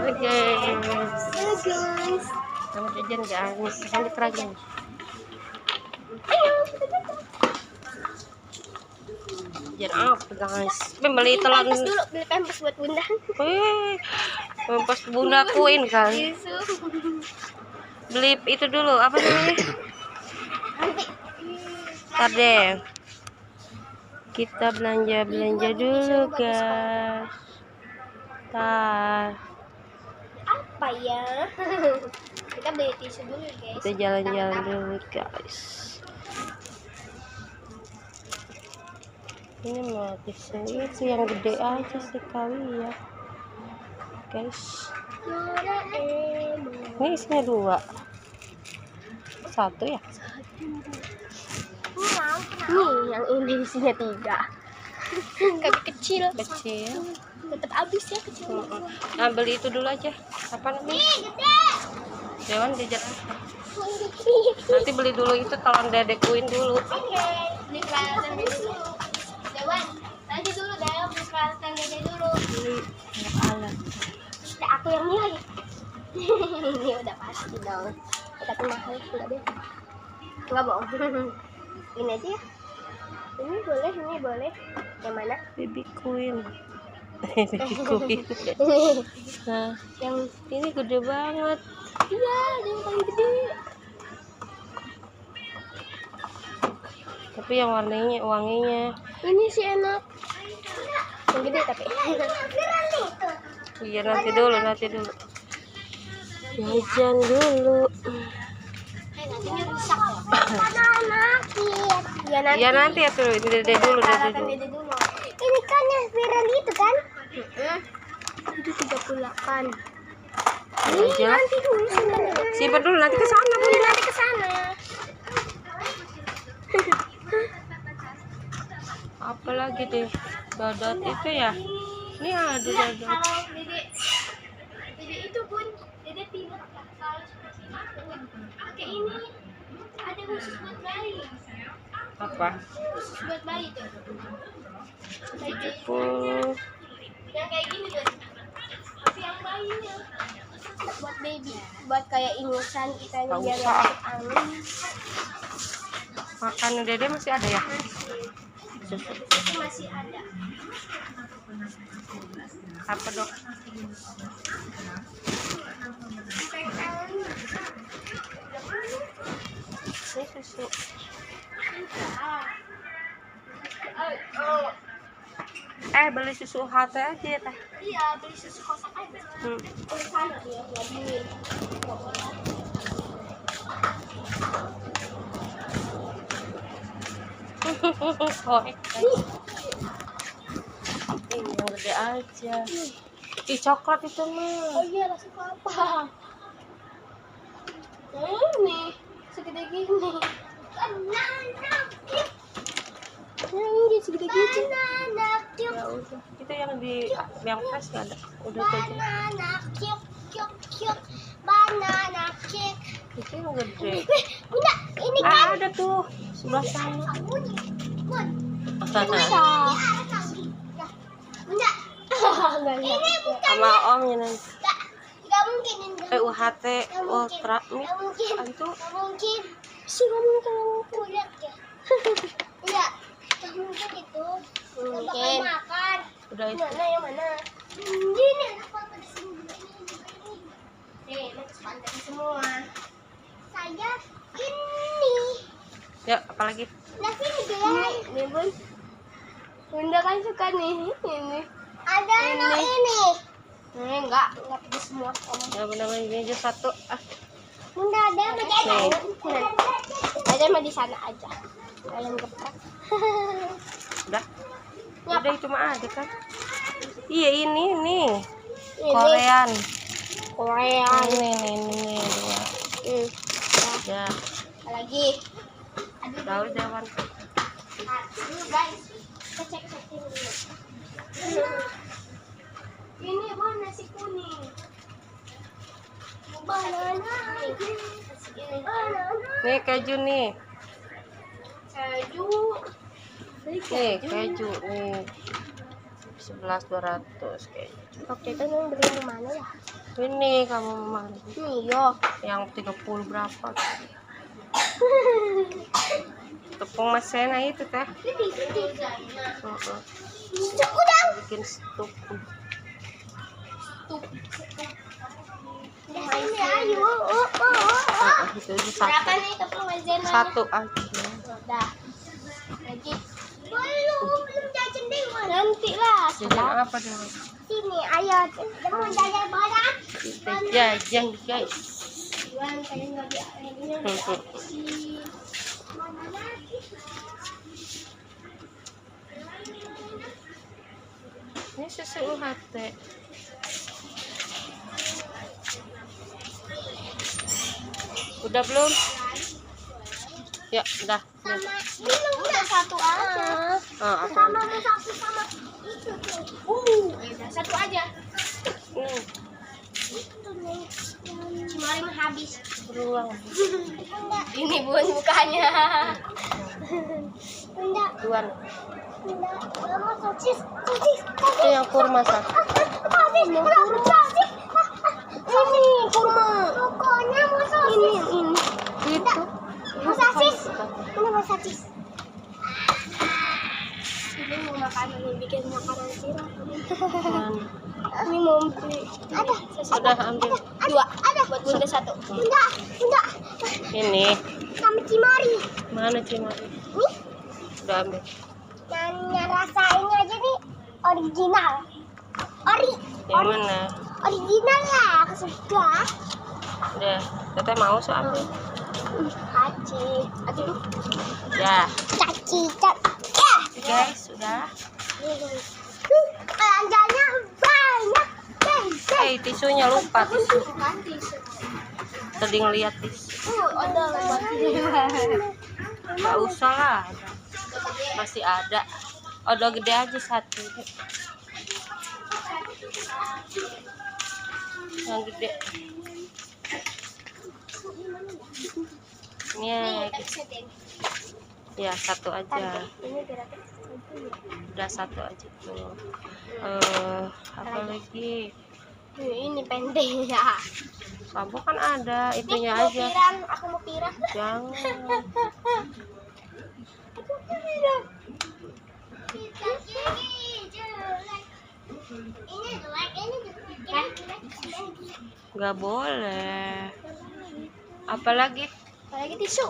Halo guys. Halo guys. Selamat jajan guys. Lanjut lagi. Ayo. Jajan apa guys? Beli telur dulu, beli pampers buat bunda. Pampers bundaku ini kan. Beli itu dulu apa namanya? Ntar deh. Kita belanja dulu guys. Ntar. Apa ya? Kita beli tisu dulu guys. Kita jalan-jalan dulu guys. Ini mau tisu itu yang gede aja sih kali ya guys. Ini isinya 2. 1 ya? Nih yang ini isinya 3. Kami kecil. Tetap habis ya kecil. Nah, beli itu dulu aja. Apa namanya? Dewan jajan apa? Nanti beli dulu itu telur dedekuin dulu. Oke, beli peralatan dulu. Dewan, nanti dulu Dewan beli peralatan dulu. Beli alat. Nah, aku yang nilai. Ini udah pasti dong. Tapi mahal enggak deh. Enggak bohong. Ini aja ya. Ini boleh. Yang mana? Baby queen. Baby queen. Nah, yang ini gede banget. Iya, yang paling gede. Tapi yang wanginya. Ini sih enak. Yang gede tapi. Iya, nanti dulu. Jajan dulu. Nantinya rusak. Ya nanti ya tuh, dede dulu. Ini kan yang viral itu kan? Itu 38. Ini aja. Nanti dulu Simpan dulu nanti ke sana. Nanti ke sana. Apalagi deh dodot itu ya. Ini ada dodot. Kalau Dede itu Bun, Dede pilih pakai ini. Ada khusus buat bayi. Apa? Khusus buat bayi tuh. Yang kayak gini Bun. Tapi yang bayinya buat baby, buat kayak ingusan kita Nggak biar usah. masuk angin. Makanan dede masih ada ya? Susu. Itu masih ada. Apa dok? Ini susu. Beli susu HT aja ya teh. Iya, beli susu kosak aja. Ke sana dia dingin. Ini yang gede aja. Ih, coklat itu mah. Oh iya, rasa apa? Ini segede gini. Ini segede gini. Ya udah. Itu yang di yang fresh nggak ada. Udah aja. Banana cake. Itu yang gede. Bunda, ini kan Ada tuh sebelah sana. Bunda. Ini bukan. Sama omnya nanti. Gak mungkin ini. UHT Ultra Mix itu Gak mungkin. Gak mungkin. Lihat ya. Iya. Gak mungkin itu. Mungkin. Makan. udah itu. Yang mana? Ini ada foto di sini. Nih, pantai semua. Saya ini. Ya, apalagi? Nah, sini guys. Nih, Bun. Bunda kan suka nih ini. Ada ini. Enggak pergi semua. Ya benar-benar ini aja satu. Bunda ada macam ada mah di sana aja. Ayam geprek. Udah. Udah itu mah ada kan? Iya ini nih. Ini. Korean. Ini. Dua. Ya. Lagi. Tahu Dewan. Dulu guys. Kita cek dulu. Ini Bun, nasi kuning. Banana. Nih keju nih. Keju. Nih keju nih. 11.200 kayaknya. Waktu itu Neng beli yang mana ya? Ini kamu mau Iya. yang 30 berapa? Tepung masena itu teh. Udah. Bikin stuk. Ini ayo. Itu Berapa satu. nih tepung maizena? Satu aja. Udah. Lagi. Belum jajan deh. Nanti lah. Jajan apa dulu? Sini, ayo. Kita mau jajan barang. Kita jajan guys. Jualan kalian lagi. Ini susu UHT. Udah belum? Ya, udah. Sama ini udah satu aja. Aku Sama mau satu sama itu tuh. Udah satu aja. Itu nih. Cimari mah habis. beruang. Ini bun mukanya. Enggak. Tuan. Enggak. Mau sosis. Itu yang kurma satu. Sosis. Sosis. Ini kurma. Pokoknya mau sosis. Ini. Itu. Mau sosis. Ini mau sosis. Ini mau makanan, bikin makanan sirap. Ini mau beli. Ada. Udah ambil. Dua. Ada. Buat bunda satu. Enggak. Ini. Sama cimari. Mana cimari? Nih. Udah ambil. Yang rasa ini aja nih original. Yang mana? Original lah. Aku suka. Udah. Teteh mau so ambil. Caci. Aduh. Ya. Caci. Ya. Guys, sudah. Belanjanya banyak. Tisunya lupa tisu. Tadi ngeliat tisu. Ada Gak usah lah. Masih ada. Udah gede aja satu. Yang gede. Ya satu aja. Udah satu aja tuh. Apa lagi? Ini pendek ya. Sampo kan ada, itunya Mau aja. pirang, aku mau pirang. Jangan. Aku pirang. Nggak boleh. Apalagi? Apalagi tisu.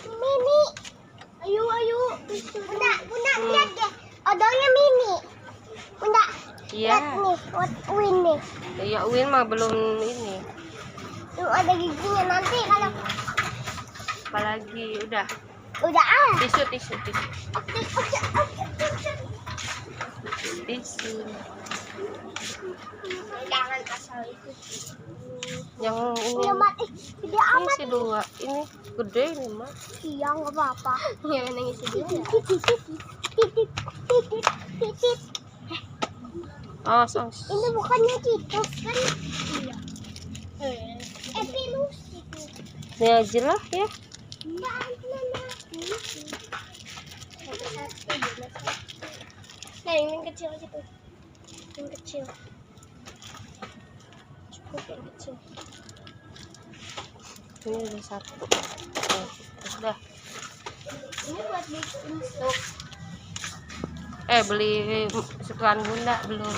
Mini. Ayo. Bunda, lihat deh. Odolnya mini. Bunda. Iya. Lihat nih, Win nih. Ya Win mah belum ini. Tuh ada giginya nanti kalau Apalagi? Udah. udah Tisu. Tisu. Jangan asal itu. Yang ini. Ini mati. Gede Ini amat. si dua. Ini gede ini mah. Iya, nggak apa-apa. Ya, nangis dia. Titit. Awas. Ini bukannya titus kan? Iya. Pilus itu. Ini aja lah ya. Nah, ini yang kecil aja tuh. Yang kecil. Cukup yang kecil. Ini udah satu. Udah. Ini buat bikin stok. Beli sukaan bunda belum.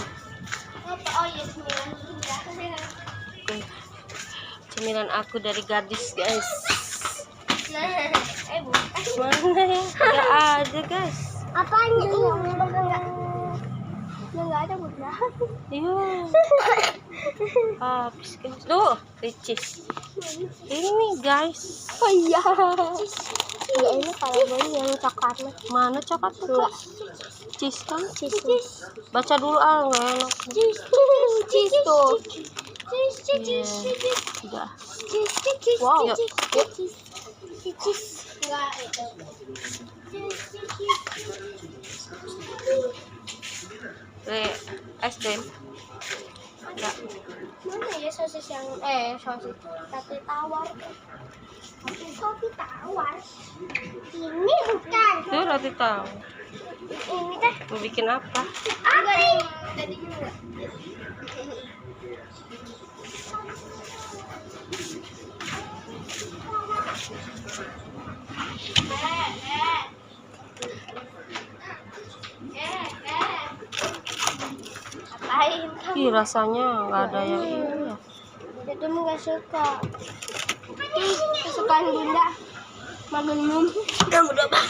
Apa? Oh iya, 9 bunda. Cemilan aku dari gadis guys. Nah, bukan. Mana ya? Gak ada guys. Apaan ini? Enggak ada bunda. Iya. Habis guys. Duh, ricis. Ini guys. Oh iya. Ya ini kalau beli yang coklatnya. Mana coklat tuh? Enggak. Cheese kan? Cheese. Baca dulu nggak enak. Cheese tuh. Udah. Wow. Yuk. Cheese. Enggak itu. Es krim. Enggak. Mana ya sosis yang sosis roti tawar? Roti tawar. Ini bukan. Itu roti tahu. Ini teh. Mau bikin apa? Apa ini? Tadi juga. Apain kamu? Ih, rasanya nggak ada yang ini ya. Itu nggak suka. Kesukaan bunda. Makan minum. Udah apa?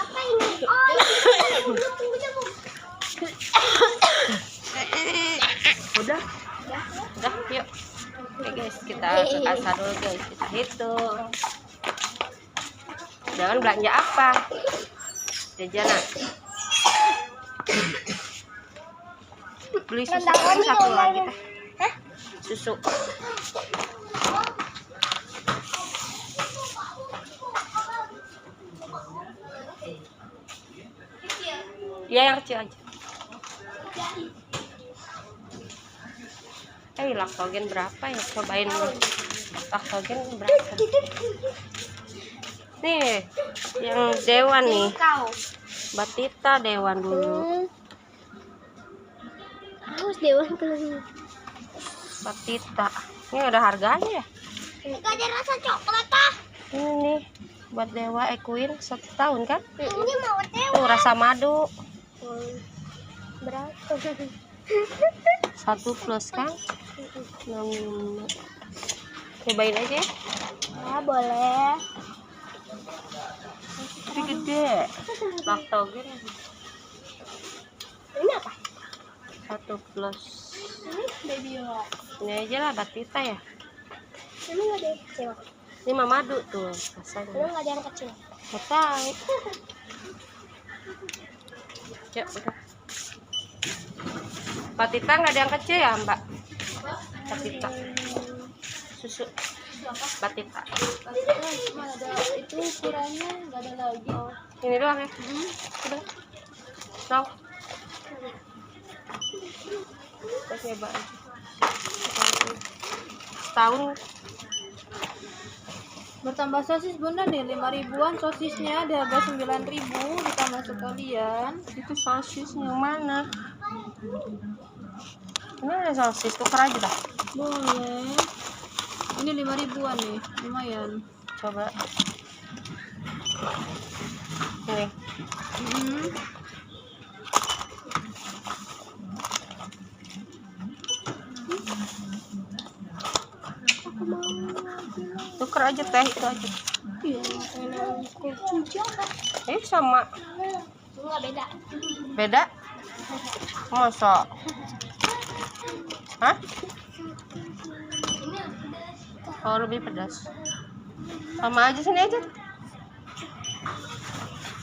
Apa ini? Oh, Udah, yuk. Oke guys, kita ke kasar dulu guys. Kita hitung. Jangan belanja apa? Jajanan. Beli susu kan satu lagi teh. Hah? Susu. Ya yang kecil aja. Laktogen berapa ya? Cobain laktogen berapa? Nih, yang Dewan nih. Kau. Batita Dewan dulu. Harus Dewan keluar. Batita. Ini ada harganya ya? Gak ada rasa coklat ah. Ini nih buat Dewa Equine 1 tahun kan? Ini mau Dewa. Tuh rasa madu. Berapa? 1 plus kan? 6. Cobain aja ya. Ya boleh. Tapi gede. Laktogen. Ini apa? 1 plus. Ini baby yoga. Ini aja lah Batita ya. Ini nggak ada yang kecil. Ini madu tuh Ini rasanya. nggak ada yang kecil. Nggak tahu. Ya udah. Batita nggak ada yang kecil ya Mbak? Batita. Susu. Batita. Cuma ada itu ukurannya nggak ada lagi. Ini doang ya. Udah. Tahu. Kita coba aja. Setahun. Bertambah sosis bunda nih 5.000-an sosisnya di harga 9.000 ditambah sekalian. Itu sosis yang mana? Ini ada sosis, tukar aja dah. Boleh. Ini 5.000-an nih, lumayan. Coba. Ini. Tukar aja teh itu aja. Iya, cuci apa? Sama. Enggak beda. Beda? Masa? Hah? Oh lebih pedas. Sama aja sini aja.